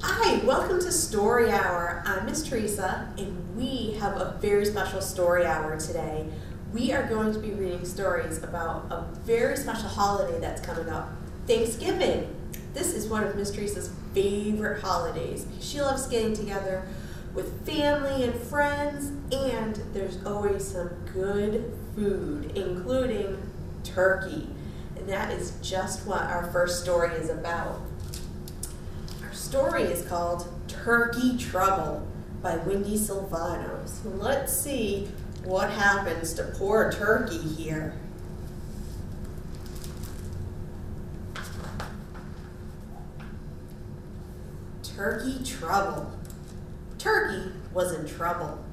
Hi, welcome to Story Hour. I'm Miss Teresa, and we have a very special story hour today. We are going to be reading stories about a very special holiday that's coming up, Thanksgiving. This is one of Miss Teresa's favorite holidays. She loves getting together with family and friends, and there's always some good food, including turkey. And that is just what our first story is about. Story is called Turkey Trouble by Wendy Silvano. So let's see what happens to poor Turkey here. Turkey Trouble. Turkey was in trouble.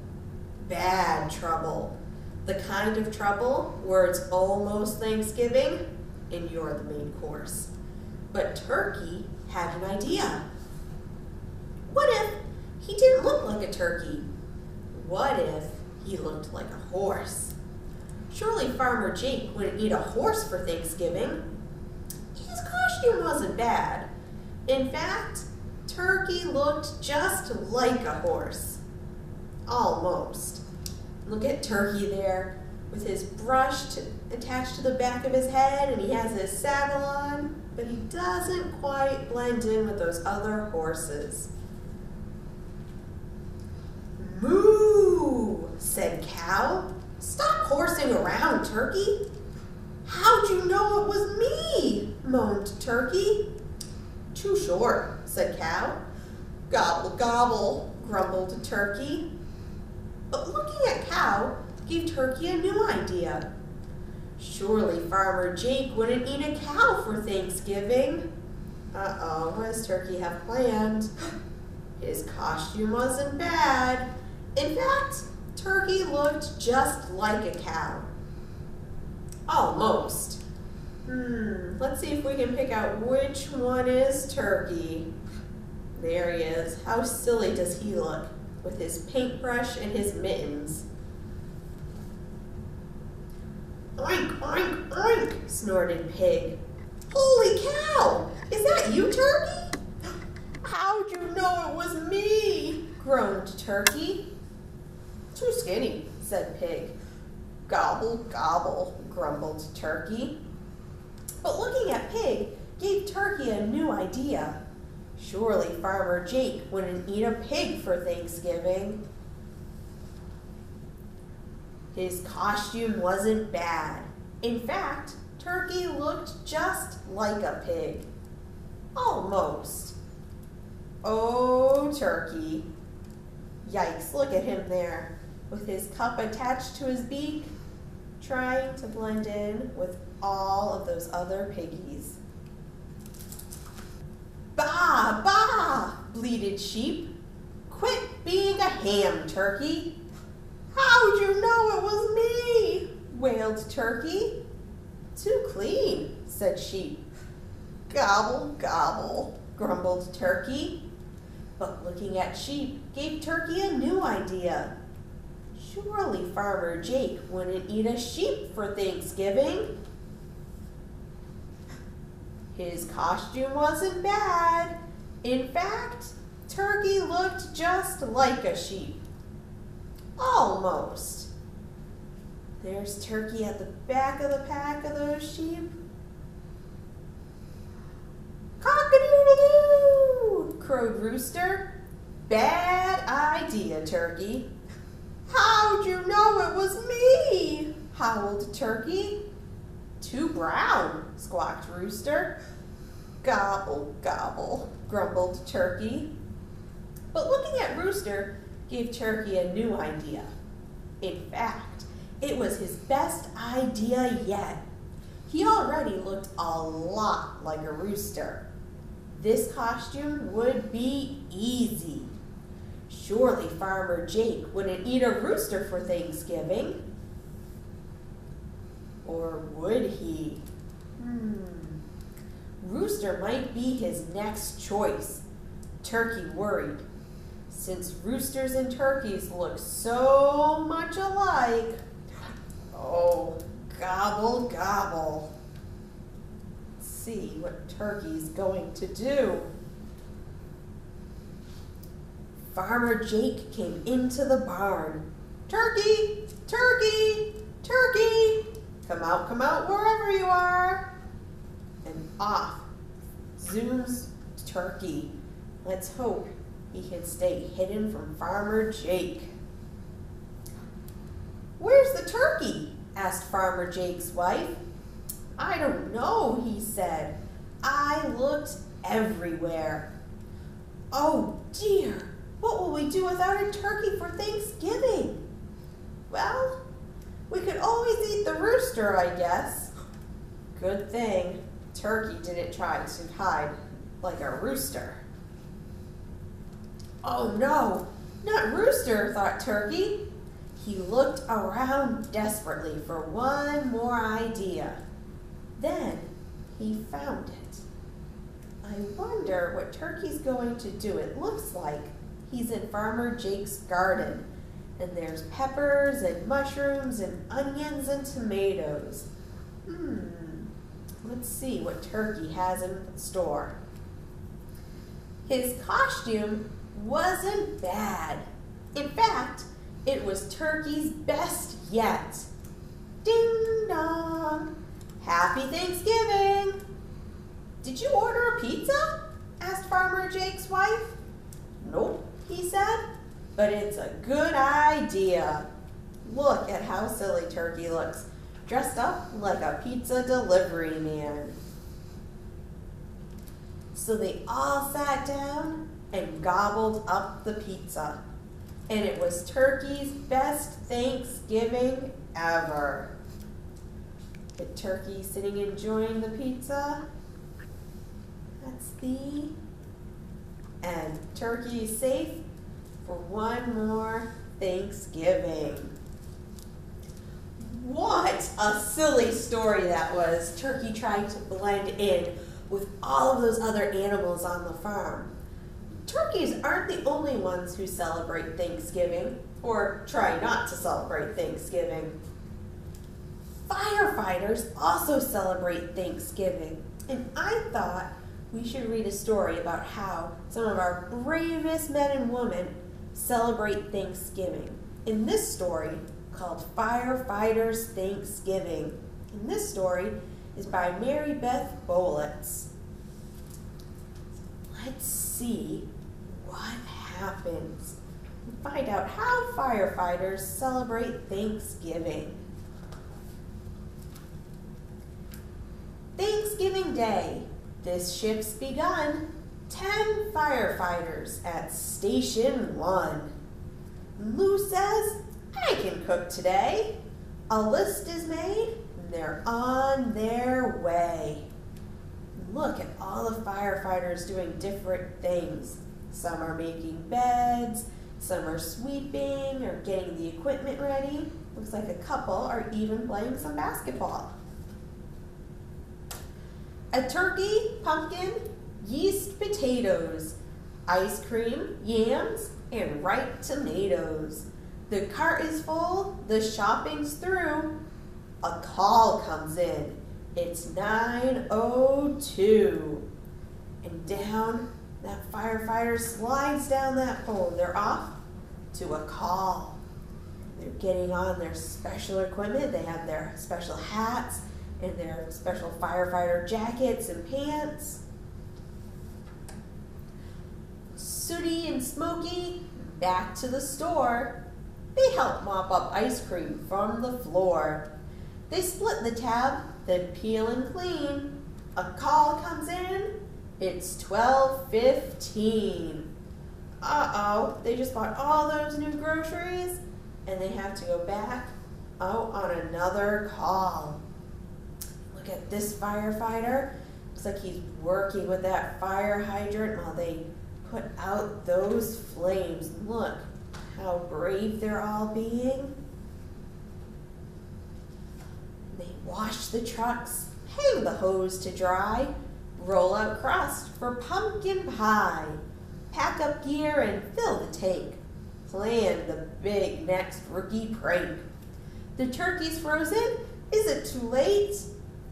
Bad trouble. The kind of trouble where it's almost Thanksgiving and you're the main course. But Turkey had an idea. What if he didn't look like a turkey? What if he looked like a horse? Surely Farmer Jake wouldn't eat a horse for Thanksgiving. His costume wasn't bad. In fact, Turkey looked just like a horse. Almost. Look at Turkey there, with his brush attached to the back of his head, and he has his saddle on, but he doesn't quite blend in with those other horses. "Moo," said Cow. "Stop horsing around, Turkey." "How'd you know it was me?" moaned Turkey. "Too short," said Cow. "Gobble, gobble," grumbled Turkey. But looking at Cow gave Turkey a new idea. Surely Farmer Jake wouldn't eat a cow for Thanksgiving. Uh-oh, what does Turkey have planned? His costume wasn't bad. In fact, Turkey looked just like a cow. Almost. Let's see if we can pick out which one is Turkey. There he is. How silly does he look with his paintbrush and his mittens. "Oink, oink, oink," snorted Pig. "Holy cow! Is that you, Turkey?" "How'd you know it was me?" groaned Turkey. "Too skinny," said Pig. "Gobble, gobble," grumbled Turkey. But looking at Pig gave Turkey a new idea. Surely Farmer Jake wouldn't eat a pig for Thanksgiving. His costume wasn't bad. In fact, Turkey looked just like a pig. Almost. Oh, Turkey. Yikes, look at him there, with his cup attached to his beak, trying to blend in with all of those other piggies. "Baa, baa," bleated Sheep. "Quit being a ham, Turkey." "How'd you know it was me?" wailed Turkey. "Too clean," said Sheep. "Gobble, gobble," grumbled Turkey. But looking at Sheep gave Turkey a new idea. Surely Farmer Jake wouldn't eat a sheep for Thanksgiving. His costume wasn't bad. In fact, Turkey looked just like a sheep. Almost. There's Turkey at the back of the pack of those sheep. "Cock-a-doodle-doo," crowed Rooster. "Bad idea, Turkey." "How'd you know it was me?" howled Turkey. "Too brown," squawked Rooster. "Gobble, gobble," grumbled Turkey. But looking at Rooster gave Turkey a new idea. In fact, it was his best idea yet. He already looked a lot like a rooster. This costume would be easy. Surely Farmer Jake wouldn't eat a rooster for Thanksgiving. Or would he? rooster might be his next choice. Turkey worried. Since roosters and turkeys look so much alike, oh, gobble, gobble. Let's see what Turkey's going to do. Farmer Jake came into the barn. Turkey, turkey, turkey, come out, wherever you are. And off zooms Turkey. Let's hope he can stay hidden from Farmer Jake. Where's the turkey? Asked Farmer Jake's wife. I don't know, he said. I looked everywhere. Oh dear, what will we do without a turkey for Thanksgiving? Well, we could always eat the rooster, I guess. Good thing Turkey didn't try to hide like a rooster. Oh no, not rooster, thought Turkey. He looked around desperately for one more idea. Then he found it. I wonder what Turkey's going to do. It looks like he's in Farmer Jake's garden, and there's peppers and mushrooms and onions and tomatoes. Let's see what Turkey has in store. His costume wasn't bad. In fact, it was Turkey's best yet. Ding dong! Happy Thanksgiving! Did you order a pizza? Asked Farmer Jake's wife. Nope, he said, but it's a good idea. Look at how silly Turkey looks, dressed up like a pizza delivery man. So they all sat down and gobbled up the pizza. And it was Turkey's best Thanksgiving ever. The turkey sitting enjoying the pizza. That's the end. Turkey's safe for one more Thanksgiving. What a silly story that was. Turkey trying to blend in with all of those other animals on the farm. Turkeys aren't the only ones who celebrate Thanksgiving, or try not to celebrate Thanksgiving. Firefighters also celebrate Thanksgiving, and I thought we should read a story about how some of our bravest men and women celebrate Thanksgiving. In this story, called Firefighters Thanksgiving. And this story is by Mary Beth Bolitz. Let's see what happens and find out how firefighters celebrate Thanksgiving. Thanksgiving Day. This shift's begun. 10 firefighters at Station 1. Lou says, I can cook today. A list is made, and they're on their way. Look at all the firefighters doing different things. Some are making beds, some are sweeping or getting the equipment ready. Looks like a couple are even playing some basketball. A turkey, pumpkin, yeast potatoes, ice cream, yams, and ripe tomatoes. The cart is full, the shopping's through. A call comes in. It's 9:02. And down that firefighter slides down that pole. They're off to a call. They're getting on their special equipment. They have their special hats and their special firefighter jackets and pants. Sooty and Smoky, back to the store. They help mop up ice cream from the floor. They split the tab, then peel and clean. A call comes in. It's 12:15. Uh-oh, they just bought all those new groceries and they have to go back out on another call. Look at this firefighter. Looks like he's working with that fire hydrant while they put out those flames. Look how brave they're all being. They wash the trucks, hang the hose to dry, Roll out crust for pumpkin pie. Pack up gear and fill the tank. Plan the big next rookie prank. The turkey's frozen. Is it too late?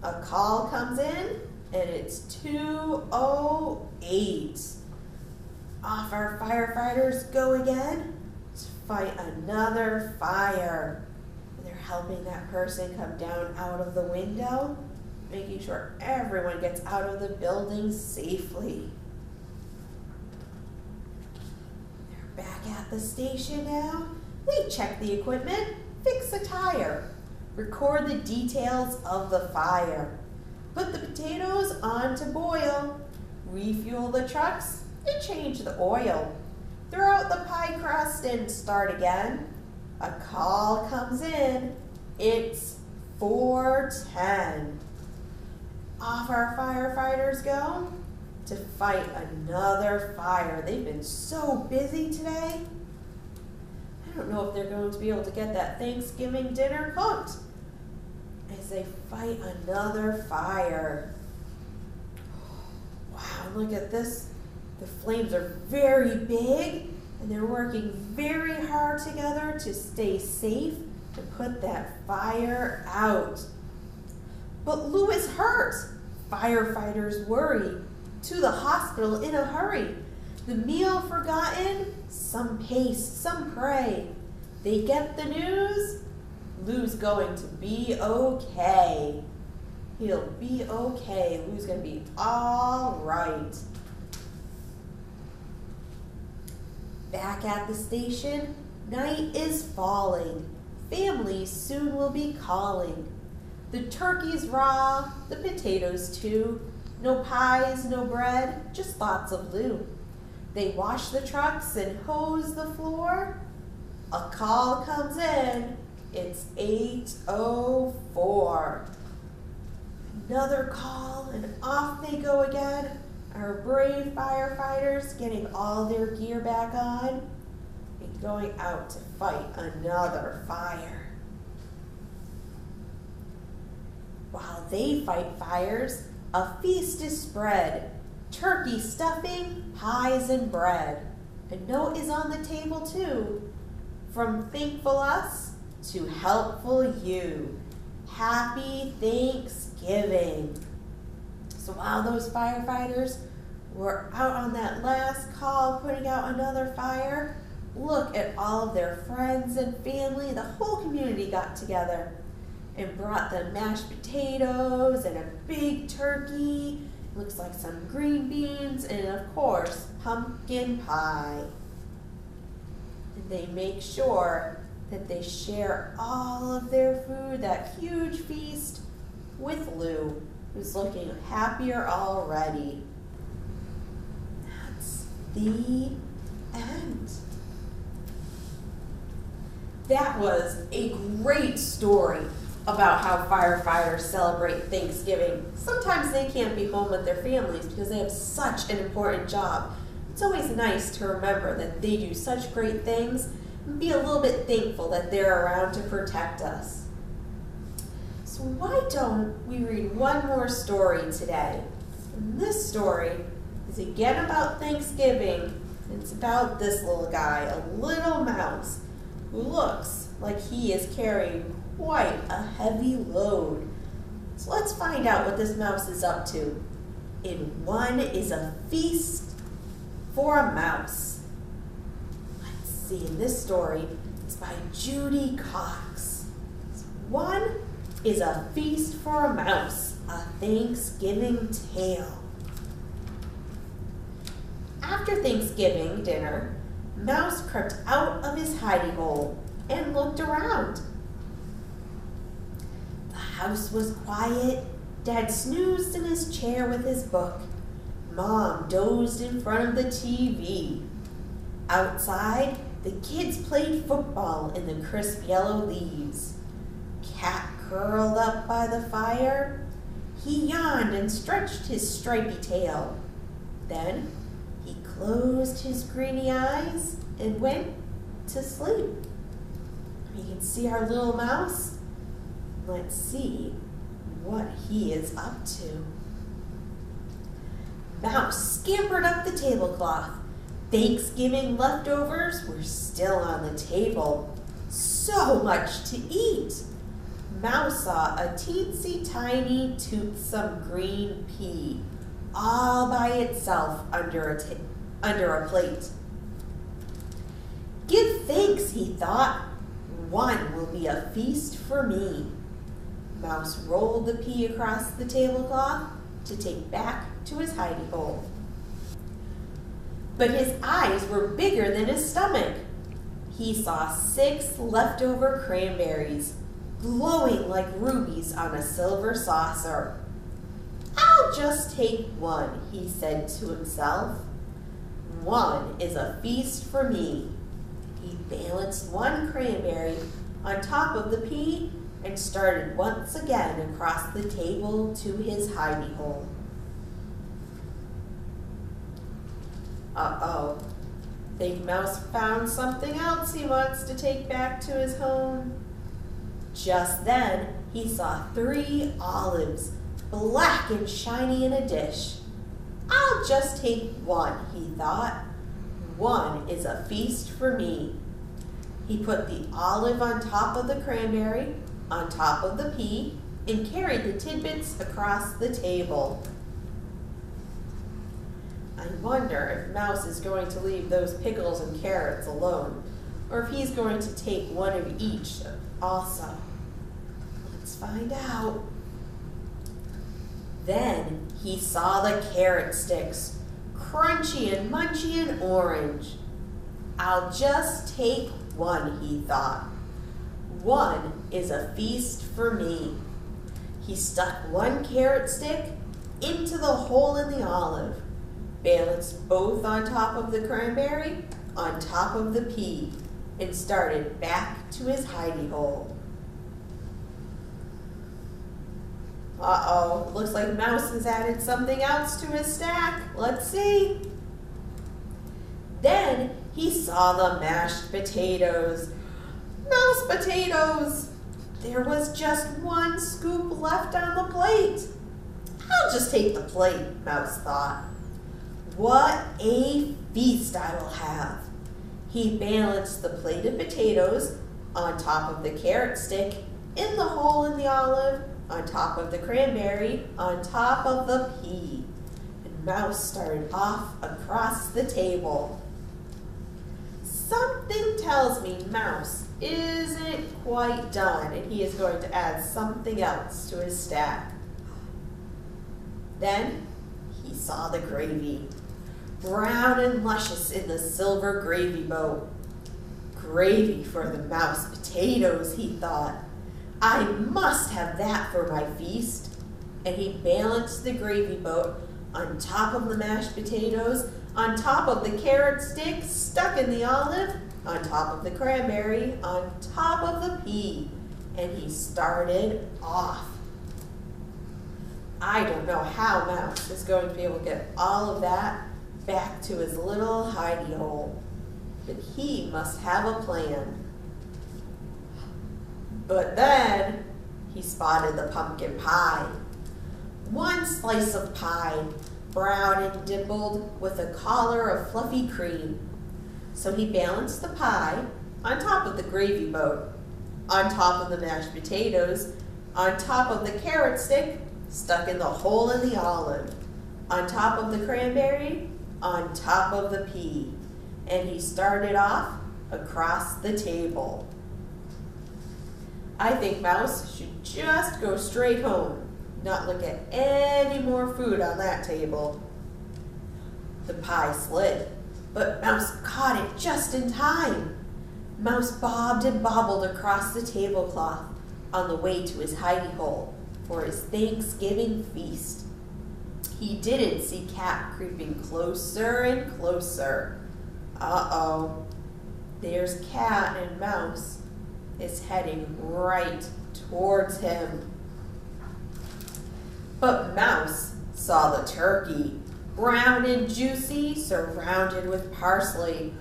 A call comes in and it's 2:08. Off our firefighters go again to fight another fire. They're helping that person come down out of the window, making sure everyone gets out of the building safely. They're back at the station now. They check the equipment, fix a tire, record the details of the fire, put the potatoes on to boil, refuel the trucks, and change the oil. Throw out the pie crust and start again. A call comes in. It's 4:10. Off our firefighters go to fight another fire. They've been so busy today. I don't know if they're going to be able to get that Thanksgiving dinner cooked as they fight another fire. Wow, look at this. The flames are very big and they're working very hard together to stay safe and put that fire out. But Lou is hurt. Firefighters worry. To the hospital in a hurry. The meal forgotten, some pace, some pray. They get the news, Lou's going to be okay. He'll be okay. Lou's going to be all right. Back at the station, night is falling. Families soon will be calling. The turkey's raw, the potatoes too. No pies, no bread, just lots of Lou. They wash the trucks and hose the floor. A call comes in. It's 8:04. Another call and off they go again. Our brave firefighters getting all their gear back on and going out to fight another fire. While they fight fires, a feast is spread. Turkey stuffing, pies and bread. A note is on the table too. From thankful us to helpful you. Happy Thanksgiving. So while those firefighters were out on that last call putting out another fire, look at all of their friends and family. The whole community got together and brought them mashed potatoes and a big turkey. Looks like some green beans and of course pumpkin pie. And they make sure that they share all of their food, that huge feast, with Lou, who's looking happier already. That's the end. That was a great story about how firefighters celebrate Thanksgiving. Sometimes they can't be home with their families because they have such an important job. It's always nice to remember that they do such great things and be a little bit thankful that they're around to protect us. So why don't we read one more story today? And this story is again about Thanksgiving. And it's about this little guy, a little mouse, who looks like he is carrying quite a heavy load. So let's find out what this mouse is up to. In One is a Feast for a Mouse. Let's see, in this story, it's by Judy Cox. One is a Feast for a Mouse, a Thanksgiving Tale. After Thanksgiving dinner, Mouse crept out of his hidey hole and looked around. The house was quiet. Dad snoozed in his chair with his book. Mom dozed in front of the TV. Outside, the kids played football in the crisp yellow leaves. Cat curled up by the fire. He yawned and stretched his stripy tail. Then he closed his greeny eyes and went to sleep. You can see our little mouse. Let's see what he is up to. Mouse scampered up the tablecloth. Thanksgiving leftovers were still on the table. So much to eat. Mouse saw a teensy tiny toothsome green pea all by itself under a plate. Give thanks, he thought. One will be a feast for me. Mouse rolled the pea across the tablecloth to take back to his hidey hole. But his eyes were bigger than his stomach. He saw 6 leftover cranberries, glowing like rubies on a silver saucer. I'll just take one, he said to himself. One is a feast for me. He balanced one cranberry on top of the pea and started once again across the table to his hidey hole. Uh-oh. Think Mouse found something else he wants to take back to his home. Just then, he saw 3 olives, black and shiny in a dish. I'll just take one, he thought. One is a feast for me. He put the olive on top of the cranberry, on top of the pea, and carried the tidbits across the table. I wonder if Mouse is going to leave those pickles and carrots alone, or if he's going to take one of each also. Let's find out. Then he saw the carrot sticks, crunchy and munchy and orange. I'll just take one, he thought. One is a feast for me. He stuck one carrot stick into the hole in the olive, balanced both on top of the cranberry, on top of the pea, and started back to his hidey hole. Uh-oh, looks like Mouse has added something else to his stack. Let's see. Then he saw the mashed potatoes. Mouse potatoes! There was just one scoop left on the plate. I'll just take the plate, Mouse thought. What a feast I will have. He balanced the plate of potatoes on top of the carrot stick, in the hole in the olive, on top of the cranberry, on top of the pea. And Mouse started off across the table. Something tells me Mouse isn't quite done, and he is going to add something else to his stack. Then he saw the gravy, brown and luscious in the silver gravy boat. Gravy for the Mouse potatoes, he thought. I must have that for my feast. And he balanced the gravy boat on top of the mashed potatoes, on top of the carrot stick stuck in the olive, on top of the cranberry, on top of the pea. And he started off. I don't know how Mouse is going to be able to get all of that back to his little hidey hole, but he must have a plan. But then he spotted the pumpkin pie. One slice of pie, brown and dimpled with a collar of fluffy cream. So he balanced the pie on top of the gravy boat, on top of the mashed potatoes, on top of the carrot stick stuck in the hole in the olive, on top of the cranberry, on top of the pea. And he started off across the table. I think Mouse should just go straight home, not look at any more food on that table. The pie slid, but Mouse caught it just in time. Mouse bobbed and bobbled across the tablecloth on the way to his hidey hole for his Thanksgiving feast. He didn't see Cat creeping closer and closer. Uh-oh, there's Cat, and Mouse is heading right towards him. But Mouse saw the turkey, brown and juicy, surrounded with parsley.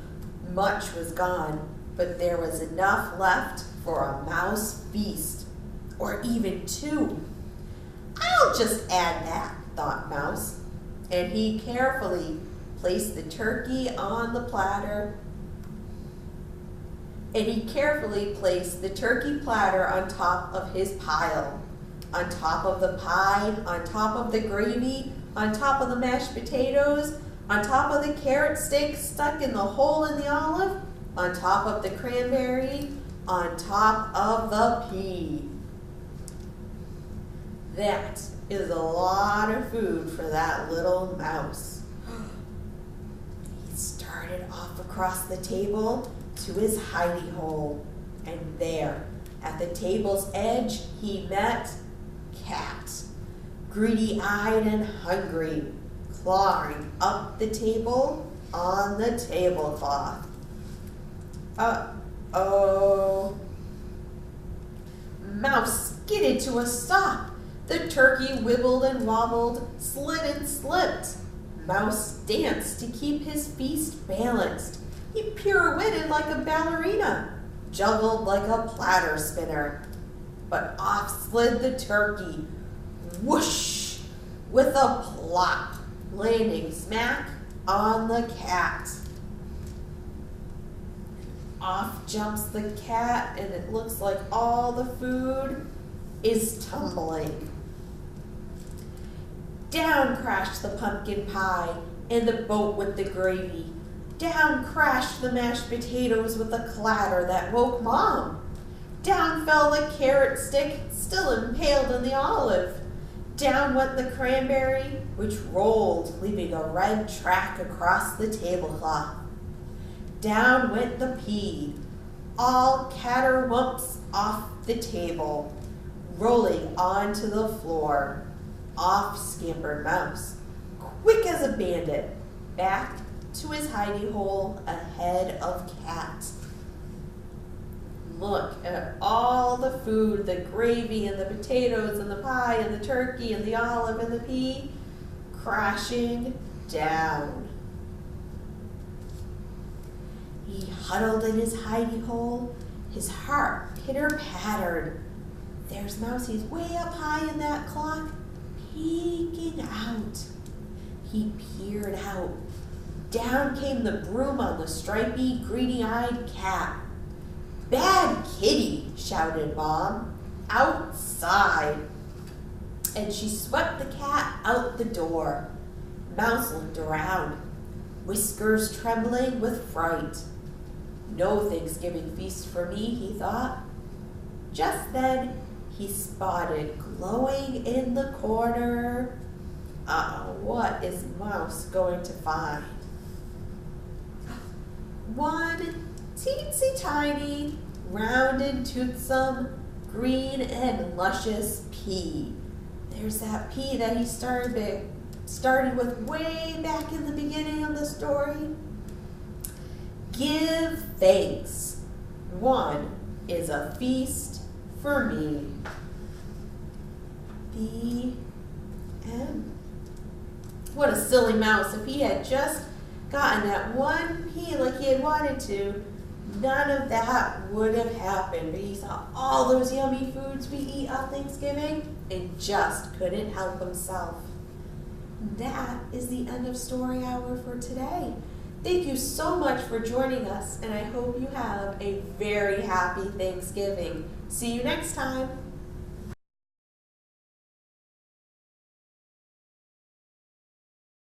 Much was gone, but there was enough left for a mouse feast, or even 2. I'll just add that, thought Mouse. and he carefully placed the turkey on the platter. And he carefully placed the turkey platter on top of his pile. On top of the pie, on top of the gravy, on top of the mashed potatoes, on top of the carrot stick stuck in the hole in the olive, on top of the cranberry, on top of the pea. That is a lot of food for that little mouse. He started off across the table to his hidey hole, and there, at the table's edge, he met Cat, greedy-eyed and hungry, clawing up the table on the tablecloth. Uh-oh. Mouse skidded to a stop. The turkey wibbled and wobbled, slid and slipped. Mouse danced to keep his feast balanced. He pirouetted like a ballerina, juggled like a platter spinner. But off slid the turkey, whoosh, with a plop, landing smack on the cat. Off jumps the cat, and it looks like all the food is tumbling. Down crashed the pumpkin pie and the boat with the gravy. Down crashed the mashed potatoes with a clatter that woke Mom. Down fell the carrot stick, still impaled in the olive. Down went the cranberry, which rolled, leaving a red track across the tablecloth. Down went the pea, all caterwumps off the table, rolling onto the floor. Off scampered Mouse, quick as a bandit, back to his hidey hole ahead of Cat. Look at all the food, the gravy and the potatoes and the pie and the turkey and the olive and the pea crashing down. He huddled in his hidey hole, his heart pitter-pattered. There's Mouse, he's way up high in that clock, peeking out. He peered out. Down came the broom on the stripy, greedy-eyed cat. "Bad kitty," shouted Mom, "outside." And she swept the cat out the door. Mouse looked around, whiskers trembling with fright. No Thanksgiving feast for me, he thought. Just then, he spotted glowing in the corner. What is Mouse going to find? One teensy tiny, rounded, toothsome, green and luscious pea. There's that pea that he started with way back in the beginning of the story. Give thanks. One is a feast for me. The end. What a silly mouse. If he had just gotten that one pea like he had wanted to, none of that would have happened. But he saw all those yummy foods we eat on Thanksgiving and just couldn't help himself. That is the end of Story Hour for today. Thank you so much for joining us, and I hope you have a very happy Thanksgiving. See you next time.